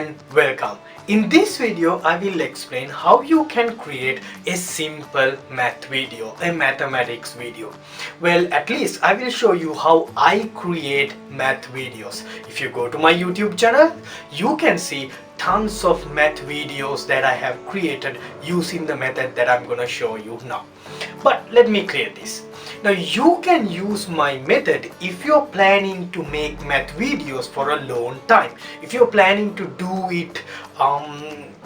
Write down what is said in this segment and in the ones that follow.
and welcome. In this video, I will explain how you can create a simple math video, a mathematics video. Well, at least I will show you how I create math videos. If you go to my YouTube channel, you can see tons of math videos that I have created using the method that I'm gonna show you now. But let me clear this. Now you can use my method if you're planning to make math videos for a long time. If you're planning to do it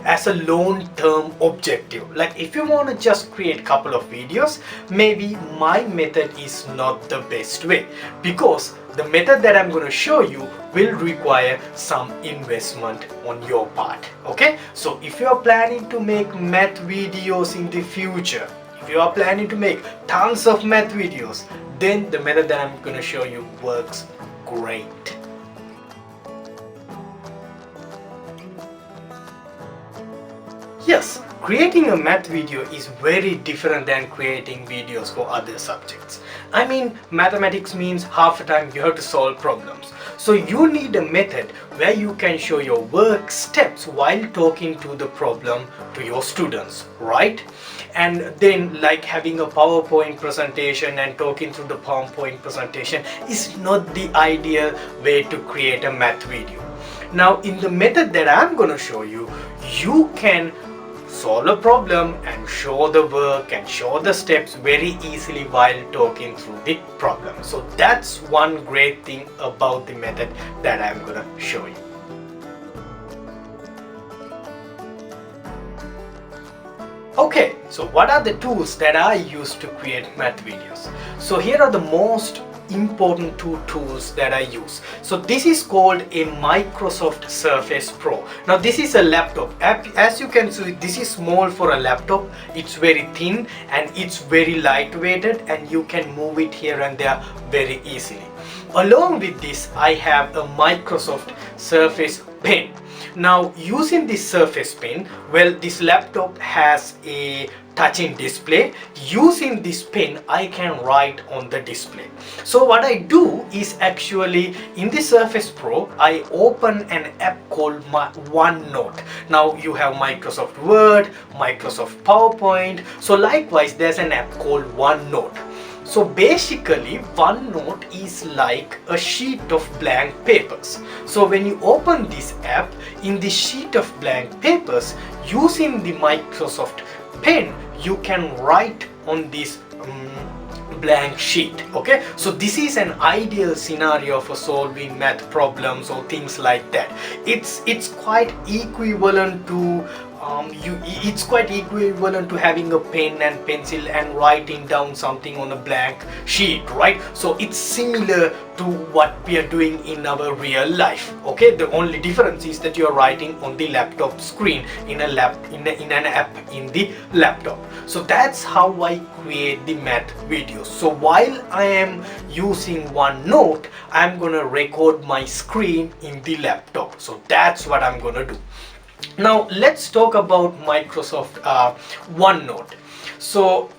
as a long-term objective, like if you want to just create a couple of videos, maybe my method is not the best way, because the method that I'm going to show you will require some investment on your part. Okay, so if you're planning to make math videos in the future, if you are planning to make tons of math videos, then the method that I'm going to show you works great. Yes, creating a math video is very different than creating videos for other subjects. I mean, mathematics means half the time you have to solve problems. So you need a method where you can show your work steps while talking to the problem to your students, right? And then, like, having a PowerPoint presentation and talking through the PowerPoint presentation is not the ideal way to create a math video. Now, in the method that I'm going to show you, you can solve a problem and show the work and show the steps very easily while talking through the problem. So that's one great thing about the method that I'm gonna show you. Okay, so what are the tools that I use to create math videos? So here are the most important two tools that I use. So this is called a Microsoft Surface Pro. Now this is a laptop. As you can see, this is small for a laptop. It's very thin and it's very lightweighted, and you can move it here and there very easily. Along with this, I have a Microsoft Surface Pen. Now using this Surface Pen, well, this laptop has a touching display. Using this pen, I can write on the display. So what I do is, actually in the Surface Pro, I open an app called OneNote. Now you have Microsoft Word, Microsoft PowerPoint. So likewise, there's an app called OneNote. So basically, OneNote is like a sheet of blank papers. So when you open this app, in the sheet of blank papers, using the Microsoft Pen, you can write on this blank sheet. Okay, so this is an ideal scenario for solving math problems or things like that. It's quite equivalent to it's quite equivalent to having a pen and pencil and writing down something on a blank sheet, right? So it's similar to what we are doing in our real life. Okay, the only difference is that you are writing on the laptop screen in an app in the laptop. So that's how I create the math videos. So while I am using OneNote, I'm gonna record my screen in the laptop. So that's what I'm gonna do. Now let's talk about Microsoft OneNote. So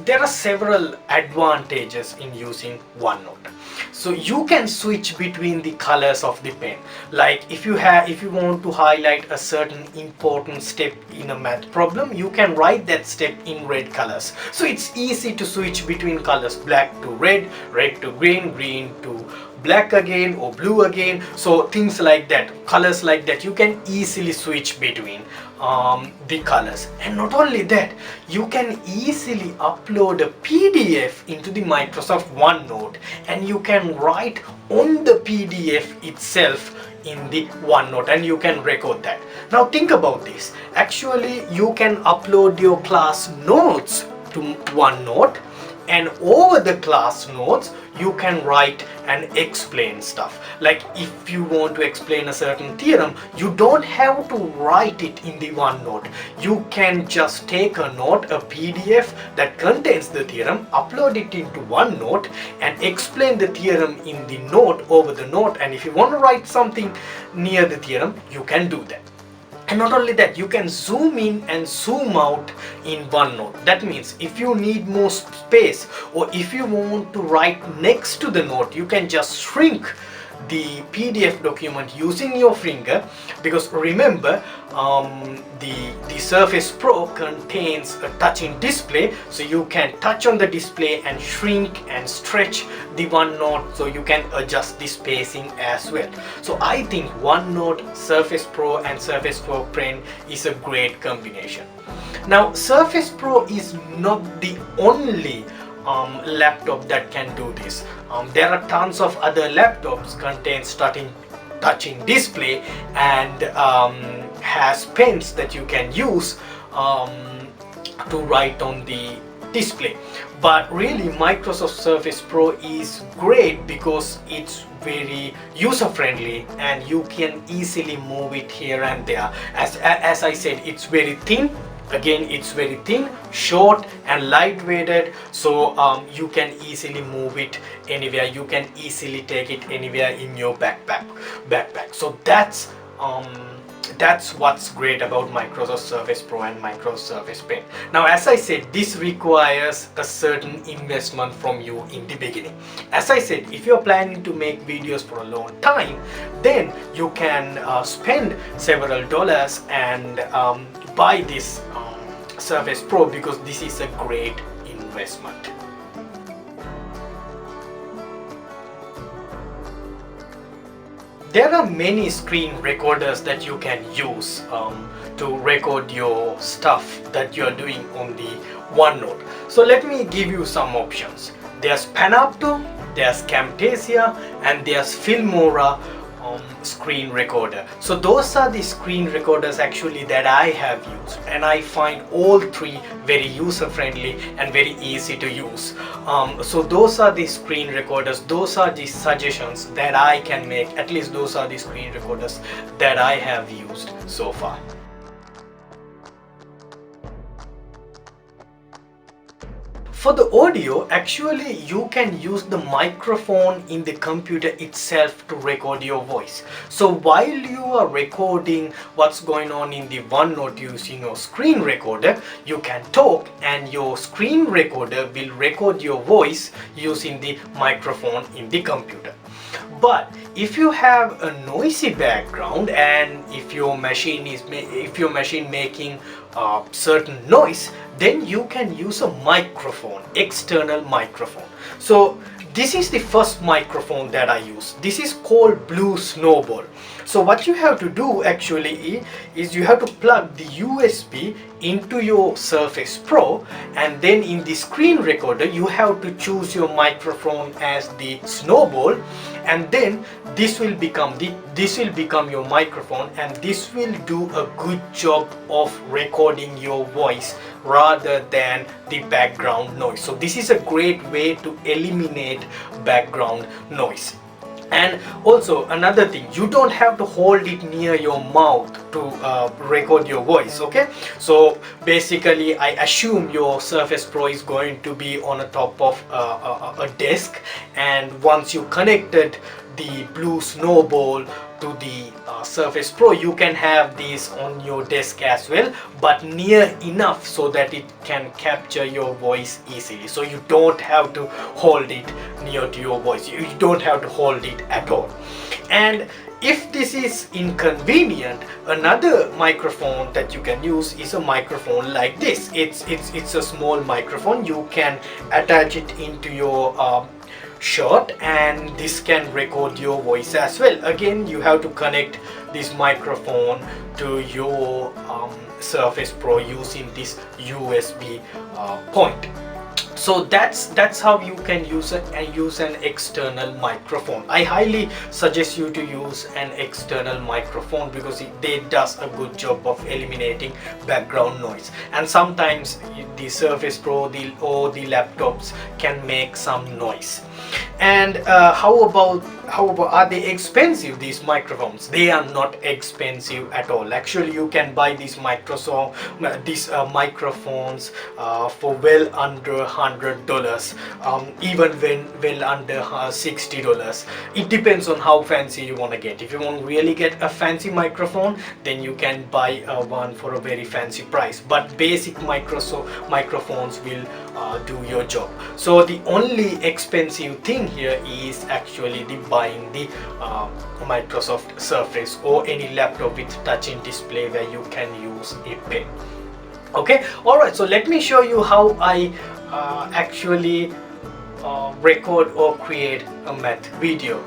there are several advantages in using OneNote. So you can switch between the colors of the pen. Like if you want to highlight a certain important step in a math problem, you can write that step in red colors. So it's easy to switch between colors: black to red, red to green, green to black again, or blue again. So things like that, colors like that, you can easily switch between the colors. And not only that, you can easily upload a PDF into the Microsoft OneNote, and you can write on the PDF itself in the OneNote, and you can record that. Now think about this. Actually, you can upload your class notes to OneNote, and over the class notes you can write and explain stuff. Like if you want to explain a certain theorem, you don't have to write it in the OneNote. You can just take a note, a PDF that contains the theorem, upload it into OneNote and explain the theorem in the note over the note. And if you want to write something near the theorem, you can do that. And not only that, you can zoom in and zoom out in OneNote. That means if you need more space, or if you want to write next to the note, you can just shrink the PDF document using your finger, because remember the Surface Pro contains a touching display, so you can touch on the display and shrink and stretch the OneNote, so you can adjust the spacing as well. So I think OneNote, Surface Pro and Surface Pro Pen is a great combination. Now Surface Pro is not the only laptop that can do this. There are tons of other laptops contains touching display and has pens that you can use to write on the display. But really Microsoft Surface Pro is great because it's very user friendly and you can easily move it here and there. As I said, it's very thin. Again, it's very thin, short and lightweighted, so you can easily move it anywhere. You can easily take it anywhere in your backpack. So that's what's great about Microsoft Surface Pro and Microsoft Surface Pen. Now, as I said, this requires a certain investment from you in the beginning. As I said, if you're planning to make videos for a long time, then you can spend several dollars and buy this Surface Pro, because this is a great investment. There are many screen recorders that you can use to record your stuff that you are doing on the OneNote. So let me give you some options. There's Panopto, there's Camtasia, and there's Filmora screen recorder. So those are the screen recorders actually that I have used, and I find all three very user friendly and very easy to use. So those are the screen recorders, those are the suggestions that I can make. At least those are the screen recorders that I have used so far. For the audio, actually you can use the microphone in the computer itself to record your voice. So while you are recording what's going on in the OneNote using your screen recorder, you can talk and your screen recorder will record your voice using the microphone in the computer. But if you have a noisy background and if your machine making certain noise, then you can use a microphone, external microphone. So this is the first microphone that I use. This is called Blue Snowball. So what you have to do actually is you have to plug the USB into your Surface Pro, and then in the screen recorder you have to choose your microphone as the Snowball, and then this will become your microphone, and this will do a good job of recording your voice rather than the background noise. So this is a great way to eliminate background noise. And also another thing, you don't have to hold it near your mouth to record your voice. Okay, so basically I assume your Surface Pro is going to be on the top of a desk, and once you connected the Blue Snowball to the Surface Pro, you can have this on your desk as well, but near enough so that it can capture your voice easily. So you don't have to hold it near to your voice, you don't have to hold it at all. And if this is inconvenient, another microphone that you can use is a microphone like this. It's a small microphone. You can attach it into your shirt, and this can record your voice as well. Again, you have to connect this microphone to your Surface Pro using this USB point. So that's how you can use an external microphone. I highly suggest you to use an external microphone because they does a good job of eliminating background noise. And sometimes the Surface Pro or the laptops can make some noise. And how about are they expensive, these microphones? They are not expensive at all. Actually, you can buy these microphones for well under $100, even well under $60. It depends on how fancy you want to get. If you want to really get a fancy microphone, then you can buy one for a very fancy price. But basic microphones will do your job. So the only expensive thing here is actually the buying the Microsoft Surface or any laptop with touching display where you can use a pen. Okay, alright, so let me show you how I actually record or create a math video.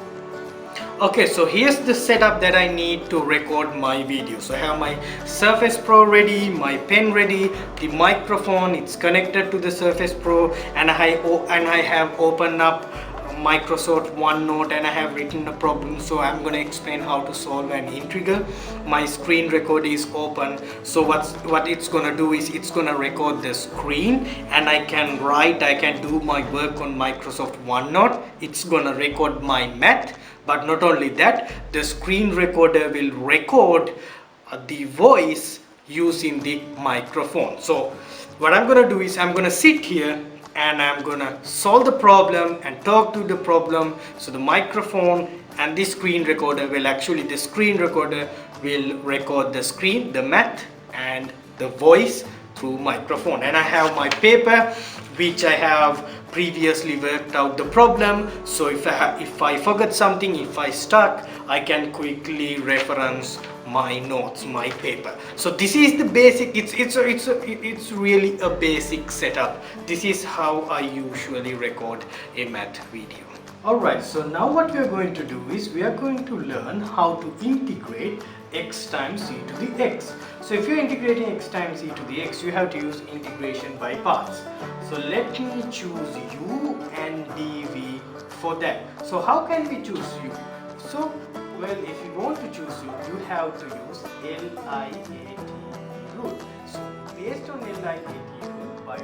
Okay, so here's the setup that I need to record my video. So I have my Surface Pro ready, my pen ready, the microphone, it's connected to the Surface Pro, and I have opened up Microsoft OneNote and I have written a problem, so I'm going to explain how to solve an integral. My screen record is open, so what it's going to do is it's going to record the screen, and I can do my work on Microsoft OneNote. It's going to record my math, but not only that, the screen recorder will record the voice using the microphone. So what I'm going to do is I'm going to sit here and I'm gonna solve the problem and talk to the problem. So the microphone and the screen recorder will record the screen, the math and the voice through microphone. And I have my paper which I have previously worked out the problem, so if I forget something, if I stuck, I can quickly reference my notes, my paper. So this is the basic. It's really a basic setup. This is how I usually record a math video. Alright, so now what we are going to do is we are going to learn how to integrate x times e to the x. So if you're integrating x times e to the x, you have to use integration by parts. So let me choose u and dv for that. So how can we choose u? So, well, if you want to choose u, you have to use LIAT rule. So based on LIAT rule, by